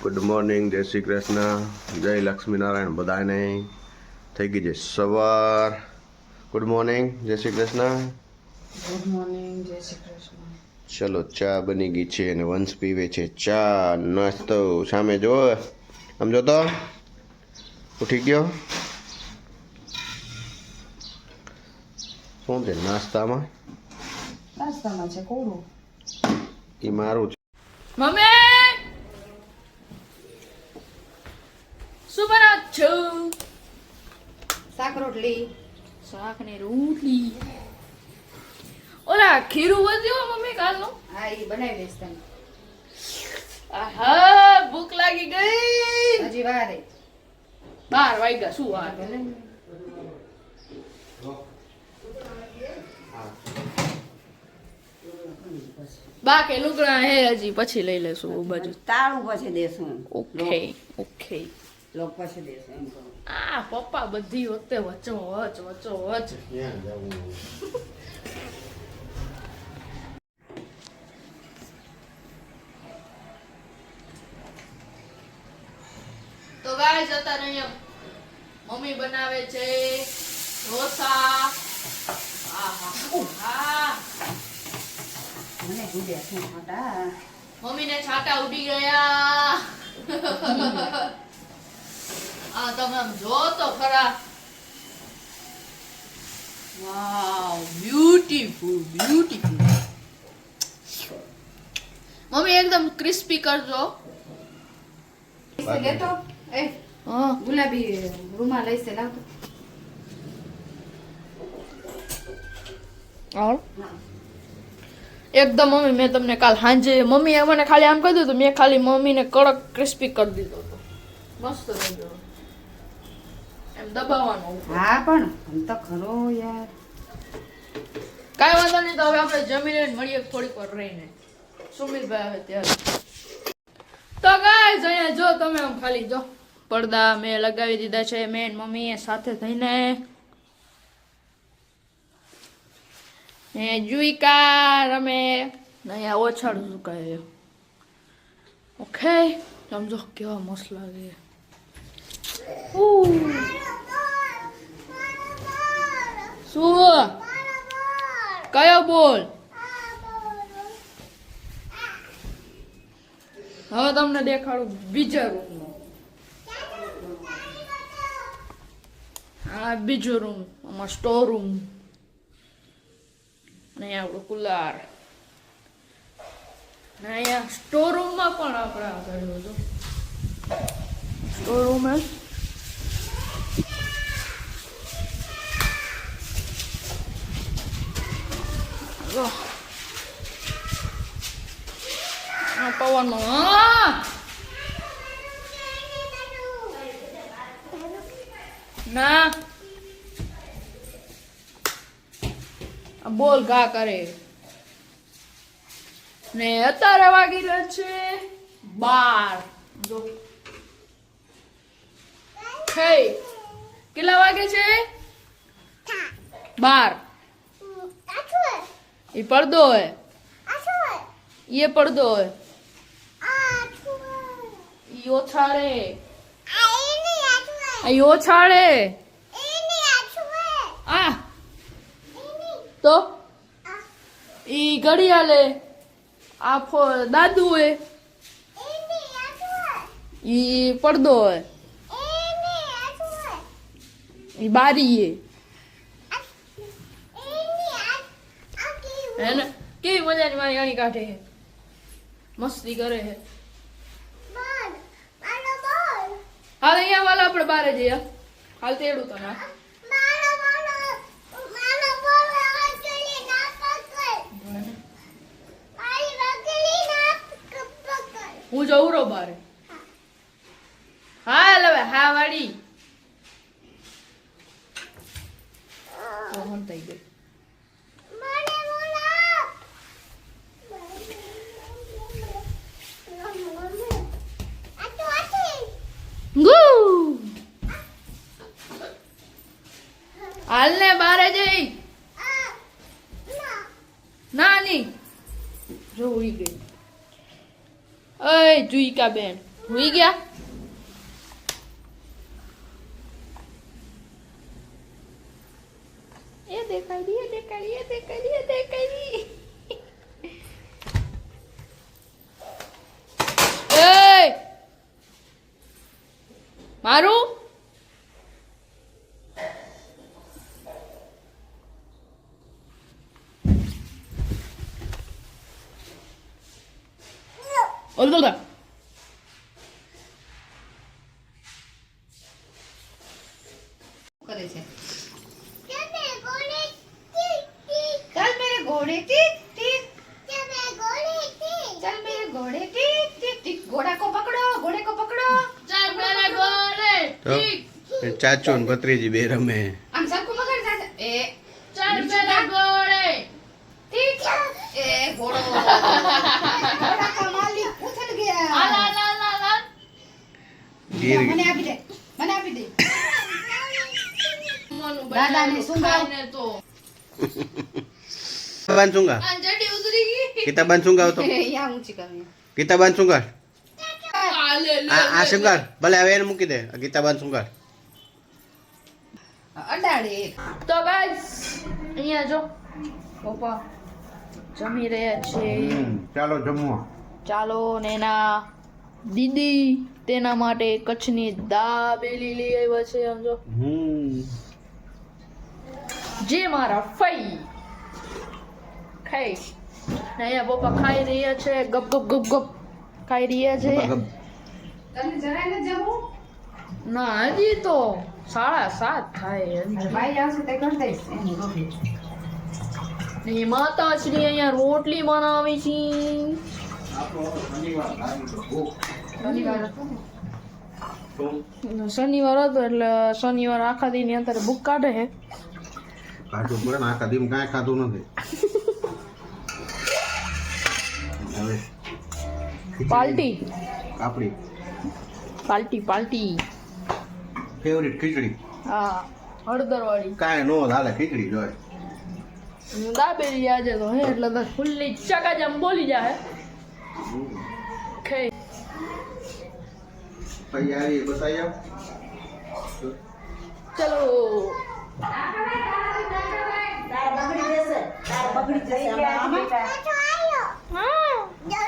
Good morning, જય શ્રી કૃષ્ણ, જય લક્ષ્મીનારાયણ. બધાને થઈ ગઈ છે સવાર. ગુડ મોર્નિંગ, જય શ્રી કૃષ્ણ. ગુડ મોર્નિંગ, જય શ્રી કૃષ્ણ. ચલો, ચા બની ગઈ છે અને વંશ પીવે છે ચા. નાસ્તો સામે જો, આમ જો તો ઉઠી ગયો. શું છે નાસ્તામાં? નાસ્તામાં છે કોળું. એ મારું છે. મમ્મી શું બનાવ છો? શાક રોટલી. શાક ને રોટલી. ઓલા ખીરું વધ્યું મમ્મી કાલનું? હા, એ બનાવી દઈશ તને. આહા, ભૂખ લાગી ગઈ. હજી વારે 12 વાગ્યા. શું વાર? બાકી લુગડા હે હજી, પછી લઈ લેશું બાજુ. તાળું પછી દેશું. Okay okay. લોક પછી દેશું એમ કહું. આ પપ્પા બધી વખતે વચ્ચો વચ. તો ગાઈસ અત્યારે અહીંયા મમ્મી બનાવે છે ઢોસા. આહા. મને ગુડે છે મોટા. મમ્મીને છાટા ઉડી ગયા. આ તમે આમ જો તો ખરા. વાવ, બ્યુટીફુલ. મમ્મી એકદમ ક્રિસ્પી કરજો. લેતો એ હા, ગુલાબી રૂમાલ લઈશે લાવતો. આવ. એકદમ મમ્મી, મેં તમને કાલ સાંજે મમ્મીએ મને ખાલી આમ કહી દીધું, મેં ખાલી મમ્મીને કડક ક્રિસ્પી કરી દીધો હતો. મસ્ત થઈ ગયો. એમ દબાવવાનું. હા પણ આમ તો ખરો યાર. કાંઈ વાંધો નહીં, તો હવે આપણે જમીને મળીએ થોડીક વાર રહીને. સુમિતભાઈ આવે ત્યારે. તો ગાઈસ અહીંયા જો તમે આમ ખાલી જો પડદા મેં લગાવી દીધા છે, મેં ને મમ્મીએ સાથે થઈને. ને જુઈકા રમે ને અહીંયા ઓછાડ સુકાય. ઓકે, સમજો કેવા મસ્ત લાગે. શું? કયો બોલ? હવે તમને દેખાડું બીજા રૂમનો. આ બીજો રૂમ, આમાં સ્ટોર રૂમ ને આપણું કુલર. ને અહીંયા સ્ટોર રૂમમાં પણ આપણે આગળ હતો. સ્ટોર રૂમ પવનમાં ના બોલ ગા કરે. ને અત્યારે વાગી રહ્યા છે 12. જો કેટલા વાગે છે? 12. એ પડદો હે, ये પડદો હે, ઈ ઓછાળે, આ ઓછાળે. આ તો ઈ ઘડિયાળે, આ દાદુ હે, ઈ પડદો હે, ઈ બારી હે. હે ને કેવી મજાની મારી આણી કાઢે હે, મસ્તી કરે હે. હાલ અહીંયા વાલા આપણે બારે જઈએ. હાલ તેડું તમે. હું જઉં રો બારે. હાલ હવે હા વાડી રોહન થઈ ગઈ. હાલ ને બારે જઈ. નાની જો ઉડી ગઈ. અય જુઈકા બેન હુઈ ગયા એ દેખાડી એ મારું ઓલદોલા કરે છે चल मेरे घोड़े टिक टिक चल मेरे घोड़े टिक टिक टिक घोड़ा को पकड़ो ચાલ મેરા ગોળે તો ચાચુ ને ભત્રીજી બે રમે हम सबको पकड़ जाते ए ચાલ મેરા ગોળે ठीक ए घोड़ो घोड़ा का मालिक उछल गया આલા લા લા લા ગીર મને આપી દે મનુ દાદા ને સુંગાવ. ને તો બાંધુંગા આ જડી ઉતરી ગઈ ગીતા બાંધુંગા તો यहाँ ऊंची करनी ગીતા બાંધુંગા આ લે લે આ શંકર ભલે હવે એને મૂકી દે આ ગીતા બાંધુંગા અડાડે તો ગાઈસ અહીંયા જો પપ્પા જમી રહ્યા છે ચાલો જમવા ચાલો ને એના દીદી તેના માટે કચ્છની દાબેલી લઈ આવ્યા છે સમજો જે મારા ફઈ ખાઈ ને અહીંયા પપ્પા ખાઈ રહ્યા છે ગપ ગપ ગપ ગપ ખાઈ રહ્યા છે તને જરાય ન જવું ના હજી તો 7:30 થાય હજી. ભાઈ આવશે તે કરી દઈશ એની રોટલી ને માતાશ્રી અહીંયા રોટલી બનાવી છે શનિવાર હતો ને. શનિવાર હતો એટલે શનિવાર આખા દી ની અત્યારે ભૂખ કાઢે છે કાઢું પડે ને આખા દીમ કાંઈ ખાધું નથી હવે પાલટી આપણી પાલટી ફેવરિટ ખીચડી હા હળદર વાળી કાંઈ નો હાલે ખીચડી જોઈએ દાબેલી આજે તો હે એટલે તો ફૂલ્લી ચકાચમ બોલી જાય ખાઈ તૈયારી બતાવી આપ ચલો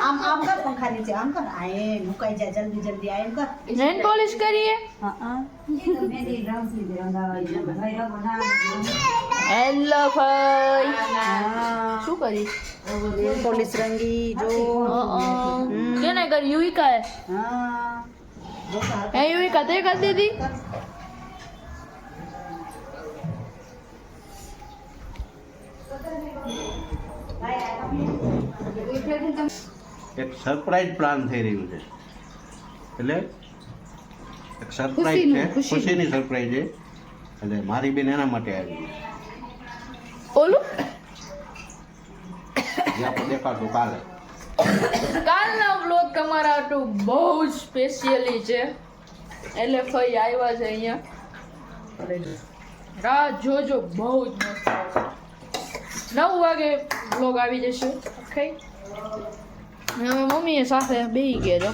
આમ આમ કર પંખા નીચે આમ કર આએ મુકાઈ જાય જલ્દી જલ્દી આમ કર નેલ પોલિશ કરીએ હેલો ભાઈ શું કરી પોલીસ રંગી જો કેને કરી યુવિકા એ હા જો સાર હે યુવિકા તે કરી દીધી એક સરપ્રાઈઝ પ્લાન થઈ રહ્યું છે એટલે એક સરપ્રાઈઝ છે ખુશીની સરપ્રાઈઝ છે એટલે મારી બેન એના માટે આવી ઓલું જે આપણે દેખાડશું કાલે કાલનો વ્લોગ તમારા માટે બહુ જ સ્પેશિયલી છે એટલે ફઈ આવ્યા છે અહીંયા રાહ જોજો બહુ જ મસ્ત આવશે 9 વાગે વ્લોગ આવી જશે ઓકે હવે મમ્મીએ સાથે બેસી ગયા જો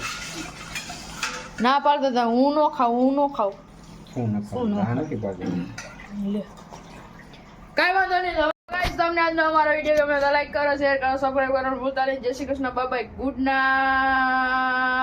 ના પાડતા હતા હું ન ખાઉં નથી પાડતું લે કાંઈ વાંધો નહીં તો ગાઈસ તમને આજનો અમારો વિડીયો ગમે તો લાઈક કરો શેર કરો સબસ્ક્રાઇબ કરવાનું ભૂલતા નહીં જય Shri Krishna bye bye good night